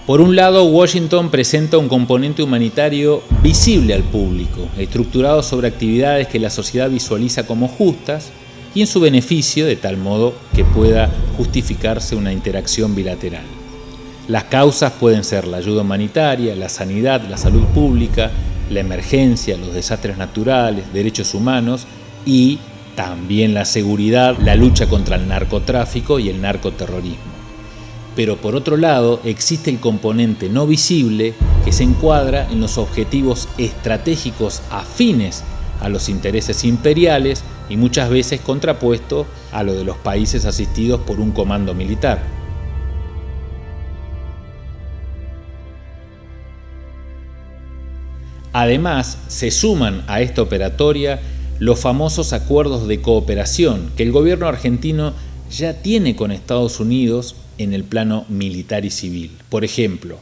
Por un lado, Washington presenta un componente humanitario visible al público, estructurado sobre actividades que la sociedad visualiza como justas y en su beneficio, de tal modo que pueda justificarse una interacción bilateral. Las causas pueden ser la ayuda humanitaria, la sanidad, la salud pública, la emergencia, los desastres naturales, derechos humanos y también la seguridad, la lucha contra el narcotráfico y el narcoterrorismo. Pero por otro lado, existe el componente no visible que se encuadra en los objetivos estratégicos afines a los intereses imperiales y muchas veces contrapuesto a lo de los países asistidos por un comando militar. Además, se suman a esta operatoria los famosos acuerdos de cooperación que el gobierno argentino ya tiene con Estados Unidos en el plano militar y civil. Por ejemplo,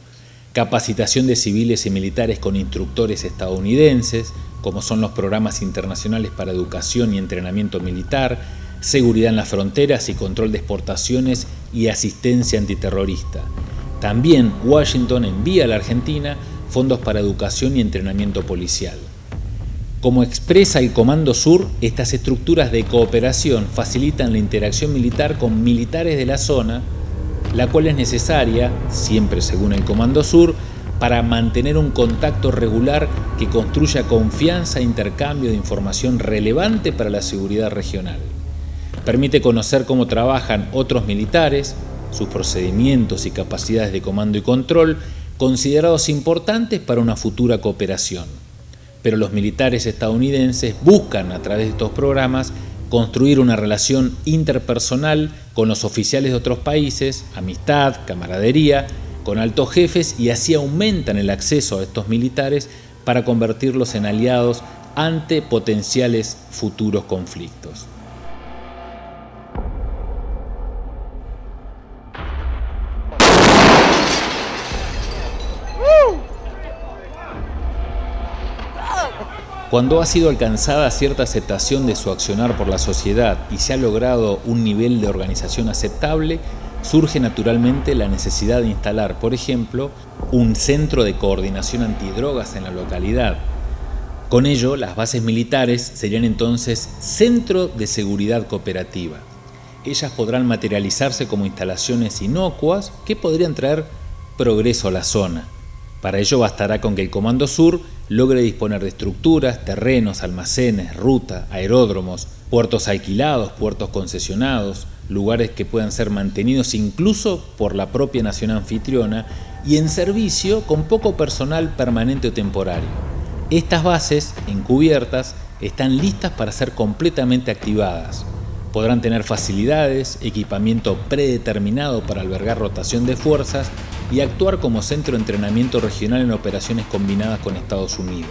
capacitación de civiles y militares con instructores estadounidenses, como son los programas internacionales para educación y entrenamiento militar, seguridad en las fronteras y control de exportaciones y asistencia antiterrorista. También Washington envía a la Argentina fondos para educación y entrenamiento policial. Como expresa el Comando Sur, estas estructuras de cooperación facilitan la interacción militar con militares de la zona, la cual es necesaria, siempre según el Comando Sur, para mantener un contacto regular que construya confianza e intercambio de información relevante para la seguridad regional. Permite conocer cómo trabajan otros militares, sus procedimientos y capacidades de comando y control, considerados importantes para una futura cooperación. Pero los militares estadounidenses buscan, a través de estos programas, construir una relación interpersonal con los oficiales de otros países, amistad, camaradería, con altos jefes, y así aumentan el acceso a estos militares para convertirlos en aliados ante potenciales futuros conflictos. Cuando ha sido alcanzada cierta aceptación de su accionar por la sociedad y se ha logrado un nivel de organización aceptable, surge naturalmente la necesidad de instalar, por ejemplo, un centro de coordinación antidrogas en la localidad. Con ello, las bases militares serían entonces centro de seguridad cooperativa. Ellas podrán materializarse como instalaciones inocuas que podrían traer progreso a la zona. Para ello bastará con que el Comando Sur logre disponer de estructuras, terrenos, almacenes, ruta, aeródromos, puertos alquilados, puertos concesionados, lugares que puedan ser mantenidos incluso por la propia nación anfitriona y en servicio con poco personal permanente o temporario. Estas bases, encubiertas, están listas para ser completamente activadas. Podrán tener facilidades, equipamiento predeterminado para albergar rotación de fuerzas y actuar como centro de entrenamiento regional en operaciones combinadas con Estados Unidos.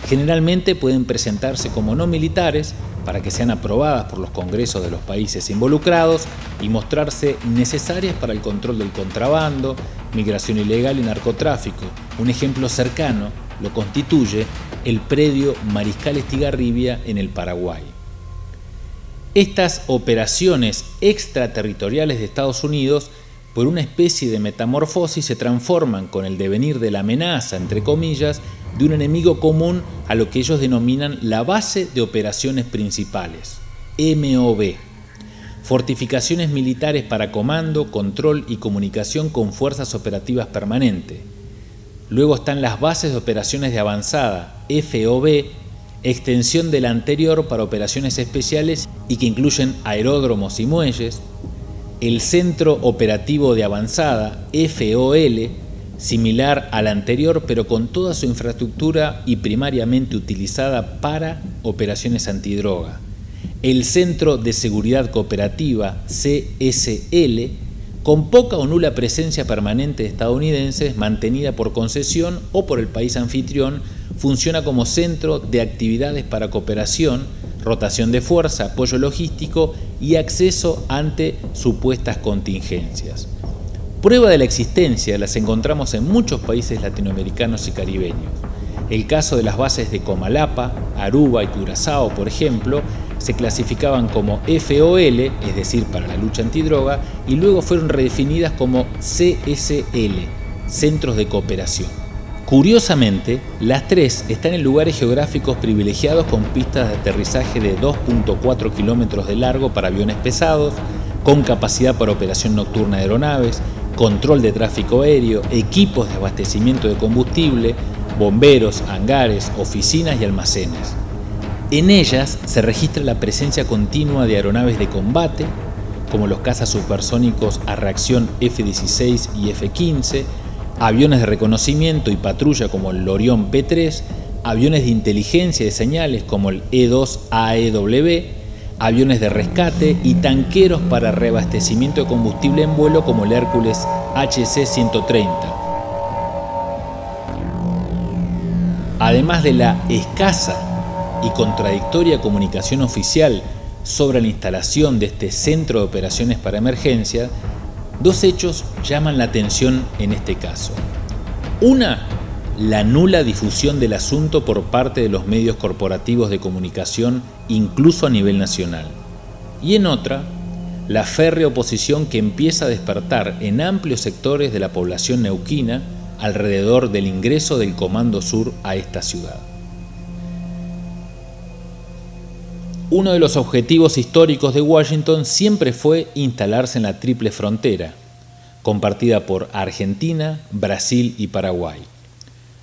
Generalmente pueden presentarse como no militares para que sean aprobadas por los congresos de los países involucrados y mostrarse necesarias para el control del contrabando, migración ilegal y narcotráfico. Un ejemplo cercano lo constituye el predio Mariscal Estigarribia en el Paraguay. Estas operaciones extraterritoriales de Estados Unidos, por una especie de metamorfosis, se transforman con el devenir de la amenaza, entre comillas, de un enemigo común a lo que ellos denominan la Base de Operaciones Principales, MOB. Fortificaciones militares para comando, control y comunicación con fuerzas operativas permanentes. Luego están las Bases de Operaciones de Avanzada, FOB, extensión de la anterior para operaciones especiales y que incluyen aeródromos y muelles. El Centro Operativo de Avanzada, FOL, similar al anterior pero con toda su infraestructura y primariamente utilizada para operaciones antidroga. El Centro de Seguridad Cooperativa, CSL, con poca o nula presencia permanente de estadounidenses mantenida por concesión o por el país anfitrión, funciona como centro de actividades para cooperación, rotación de fuerza, apoyo logístico y acceso ante supuestas contingencias. Prueba de la existencia las encontramos en muchos países latinoamericanos y caribeños. El caso de las bases de Comalapa, Aruba y Curazao, por ejemplo, se clasificaban como FOL, es decir, para la lucha antidroga, y luego fueron redefinidas como CSL, centros de cooperación. Curiosamente, las tres están en lugares geográficos privilegiados con pistas de aterrizaje de 2.4 kilómetros de largo para aviones pesados, con capacidad para operación nocturna de aeronaves, control de tráfico aéreo, equipos de abastecimiento de combustible, bomberos, hangares, oficinas y almacenes. En ellas se registra la presencia continua de aeronaves de combate, como los cazas supersónicos a reacción F-16 y F-15, aviones de reconocimiento y patrulla como el Orión P-3, aviones de inteligencia de señales como el E-2 AEW, aviones de rescate y tanqueros para reabastecimiento de combustible en vuelo como el Hércules HC-130. Además de la escasa y contradictoria comunicación oficial sobre la instalación de este centro de operaciones para emergencia, dos hechos llaman la atención en este caso. Una, la nula difusión del asunto por parte de los medios corporativos de comunicación, incluso a nivel nacional. Y en otra, la férrea oposición que empieza a despertar en amplios sectores de la población neuquina alrededor del ingreso del Comando Sur a esta ciudad. Uno de los objetivos históricos de Washington siempre fue instalarse en la triple frontera, compartida por Argentina, Brasil y Paraguay,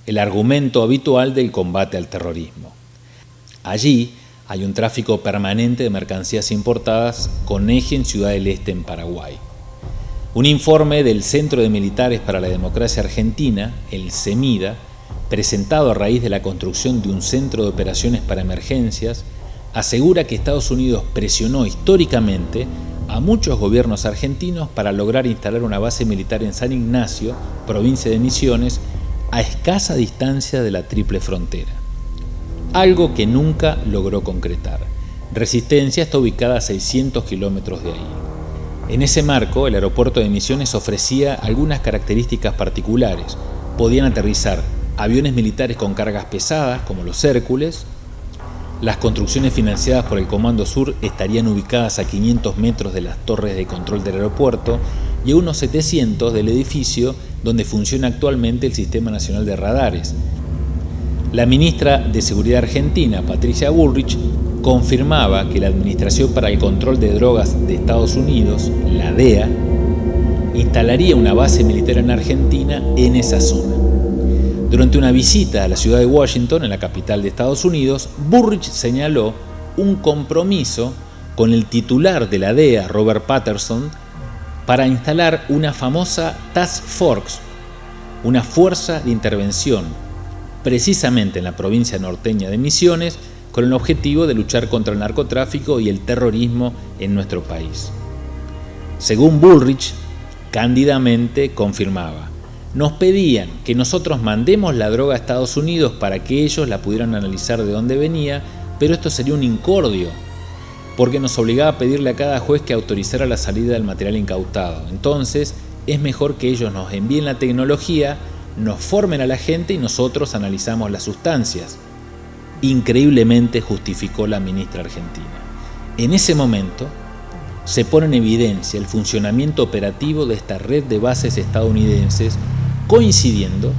el argumento habitual del combate al terrorismo. Allí hay un tráfico permanente de mercancías importadas con eje en Ciudad del Este, en Paraguay. Un informe del Centro de Militares para la Democracia Argentina, el CEMIDA, presentado a raíz de la construcción de un centro de operaciones para emergencias, asegura que Estados Unidos presionó históricamente a muchos gobiernos argentinos para lograr instalar una base militar en San Ignacio, provincia de Misiones, a escasa distancia de la triple frontera. Algo que nunca logró concretar. Resistencia está ubicada a 600 kilómetros de ahí. En ese marco, el aeropuerto de Misiones ofrecía algunas características particulares. Podían aterrizar aviones militares con cargas pesadas, como los Hércules. Las construcciones financiadas por el Comando Sur estarían ubicadas a 500 metros de las torres de control del aeropuerto y a unos 700 del edificio donde funciona actualmente el Sistema Nacional de Radares. La ministra de Seguridad argentina, Patricia Bullrich, confirmaba que la Administración para el Control de Drogas de Estados Unidos, la DEA, instalaría una base militar en Argentina en esa zona. Durante una visita a la ciudad de Washington, en la capital de Estados Unidos, Bullrich señaló un compromiso con el titular de la DEA, Robert Patterson, para instalar una famosa Task Force, una fuerza de intervención, precisamente en la provincia norteña de Misiones, con el objetivo de luchar contra el narcotráfico y el terrorismo en nuestro país. Según Bullrich, cándidamente confirmaba: nos pedían que nosotros mandemos la droga a Estados Unidos para que ellos la pudieran analizar de dónde venía, pero esto sería un incordio, porque nos obligaba a pedirle a cada juez que autorizara la salida del material incautado. Entonces, es mejor que ellos nos envíen la tecnología, nos formen a la gente y nosotros analizamos las sustancias. Increíblemente justificó la ministra argentina. En ese momento, se pone en evidencia el funcionamiento operativo de esta red de bases estadounidenses, coincidiendo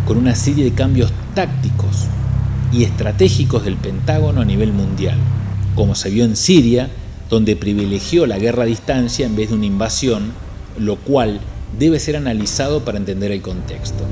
con una serie de cambios tácticos y estratégicos del Pentágono a nivel mundial, como se vio en Siria, donde privilegió la guerra a distancia en vez de una invasión, lo cual debe ser analizado para entender el contexto.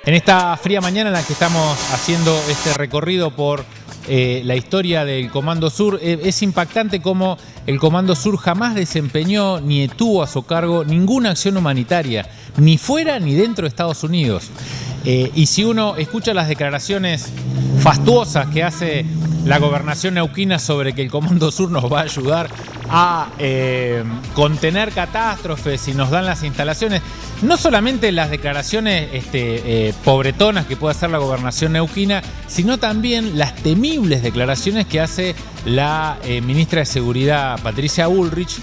En esta fría mañana en la que estamos haciendo este recorrido por la historia del Comando Sur, es impactante cómo el Comando Sur jamás desempeñó ni tuvo a su cargo ninguna acción humanitaria, ni fuera ni dentro de Estados Unidos. Y si uno escucha las declaraciones fastuosas que hace la gobernación neuquina sobre que el Comando Sur nos va a ayudar a contener catástrofes y nos dan las instalaciones, no solamente las declaraciones pobretonas que puede hacer la gobernación neuquina, sino también las temibles declaraciones que hace la ministra de Seguridad, Patricia Bullrich.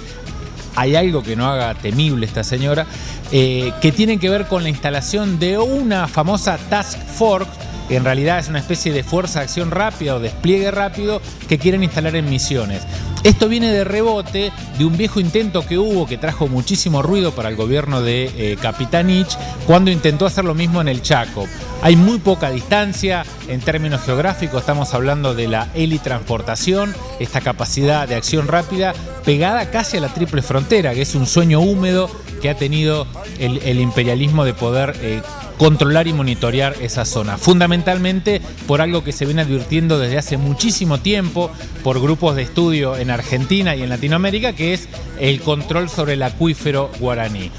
Hay algo que no haga temible esta señora, que tiene que ver con la instalación de una famosa Task Force, que en realidad es una especie de fuerza de acción rápida o despliegue rápido que quieren instalar en Misiones. Esto viene de rebote de un viejo intento que hubo que trajo muchísimo ruido para el gobierno de Capitanich cuando intentó hacer lo mismo en el Chaco. Hay muy poca distancia en términos geográficos, estamos hablando de la helitransportación, esta capacidad de acción rápida pegada casi a la triple frontera, que es un sueño húmedo que ha tenido el imperialismo de poder controlar y monitorear esa zona. Fundamentalmente por algo que se viene advirtiendo desde hace muchísimo tiempo por grupos de estudio en Argentina y en Latinoamérica, que es el control sobre el acuífero guaraní.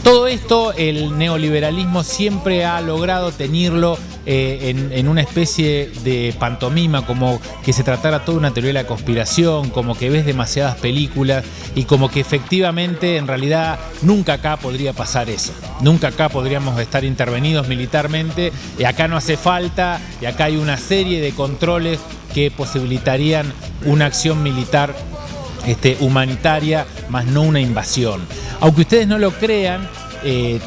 Todo esto el neoliberalismo siempre ha logrado teñirlo en una especie de pantomima, como que se tratara toda una teoría de la conspiración, como que ves demasiadas películas y como que efectivamente en realidad nunca acá podría pasar eso. Nunca acá podríamos estar intervenidos militarmente y acá no hace falta y acá hay una serie de controles que posibilitarían una acción militar humanitaria, más no una invasión. Aunque ustedes no lo crean,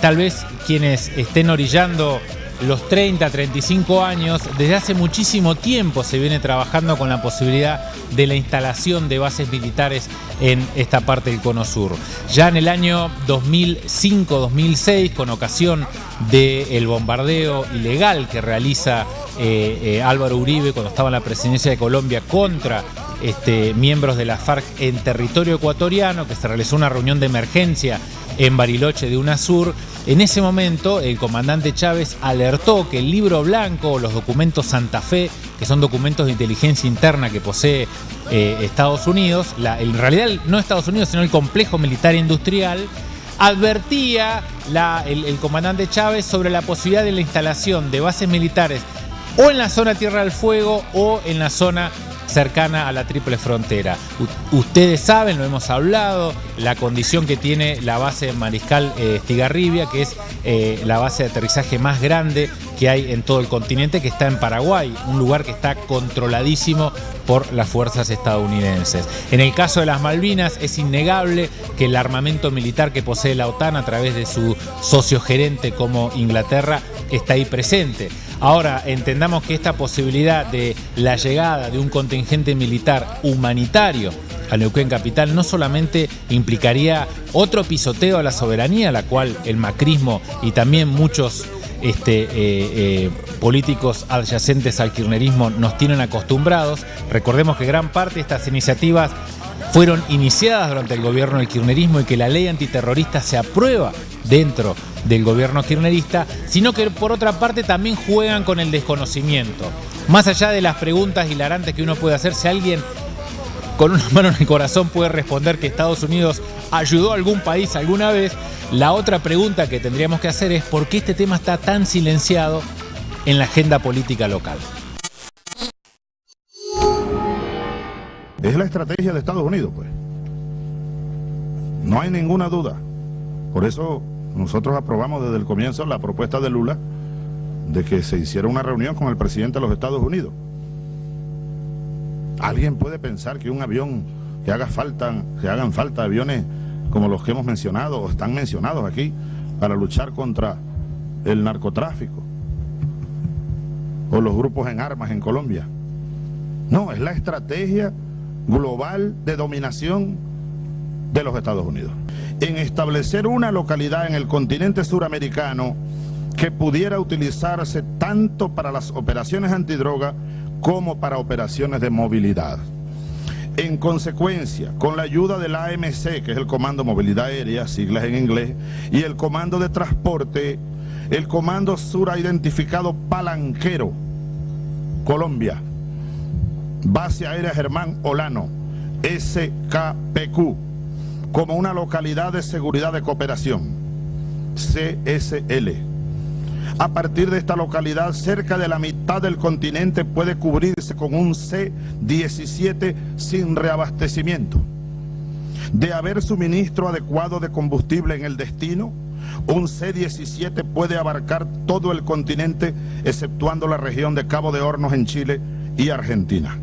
tal vez quienes estén orillando los 30, 35 años, desde hace muchísimo tiempo se viene trabajando con la posibilidad de la instalación de bases militares en esta parte del Cono Sur. Ya en el año 2005-2006, con ocasión del bombardeo ilegal que realiza Álvaro Uribe cuando estaba en la presidencia de Colombia contra miembros de la FARC en territorio ecuatoriano, que se realizó una reunión de emergencia en Bariloche de UNASUR. En ese momento el comandante Chávez alertó que el libro blanco o los documentos Santa Fe, que son documentos de inteligencia interna que posee Estados Unidos, en realidad no Estados Unidos sino el complejo militar industrial, advertía el comandante Chávez sobre la posibilidad de la instalación de bases militares o en la zona Tierra del Fuego o en la zona cercana a la triple frontera. Ustedes saben, lo hemos hablado, la condición que tiene la base Mariscal Estigarribia, que es la base de aterrizaje más grande que hay en todo el continente, que está en Paraguay, un lugar que está controladísimo por las fuerzas estadounidenses. En el caso de las Malvinas es innegable que el armamento militar que posee la OTAN a través de su socio gerente como Inglaterra está ahí presente. Ahora, entendamos que esta posibilidad de la llegada de un contingente militar humanitario a Neuquén Capital no solamente implicaría otro pisoteo a la soberanía, a la cual el macrismo y también muchos políticos adyacentes al kirchnerismo nos tienen acostumbrados. Recordemos que gran parte de estas iniciativas fueron iniciadas durante el gobierno del kirchnerismo y que la ley antiterrorista se aprueba dentro del gobierno kirchnerista, sino que por otra parte también juegan con el desconocimiento. Más allá de las preguntas hilarantes que uno puede hacer, si alguien con una mano en el corazón puede responder que Estados Unidos ayudó a algún país alguna vez, la otra pregunta que tendríamos que hacer es ¿por qué este tema está tan silenciado en la agenda política local? Es la estrategia de Estados Unidos, pues. No hay ninguna duda. Por eso nosotros aprobamos desde el comienzo la propuesta de Lula de que se hiciera una reunión con el presidente de los Estados Unidos. ¿Alguien puede pensar que un avión que hagan falta aviones como los que hemos mencionado o están mencionados aquí para luchar contra el narcotráfico o los grupos en armas en Colombia? No, es la estrategia global de dominación de los Estados Unidos en establecer una localidad en el continente suramericano que pudiera utilizarse tanto para las operaciones antidroga como para operaciones de movilidad. En consecuencia, con la ayuda del AMC, que es el Comando Movilidad Aérea, siglas en inglés, y el Comando de Transporte, El Comando Sur ha identificado Palanquero, Colombia. Base Aérea Germán Olano, SKPQ, como una localidad de seguridad de cooperación, CSL. A partir de esta localidad, cerca de la mitad del continente puede cubrirse con un C-17 sin reabastecimiento. De haber suministro adecuado de combustible en el destino, un C-17 puede abarcar todo el continente, exceptuando la región de Cabo de Hornos en Chile y Argentina.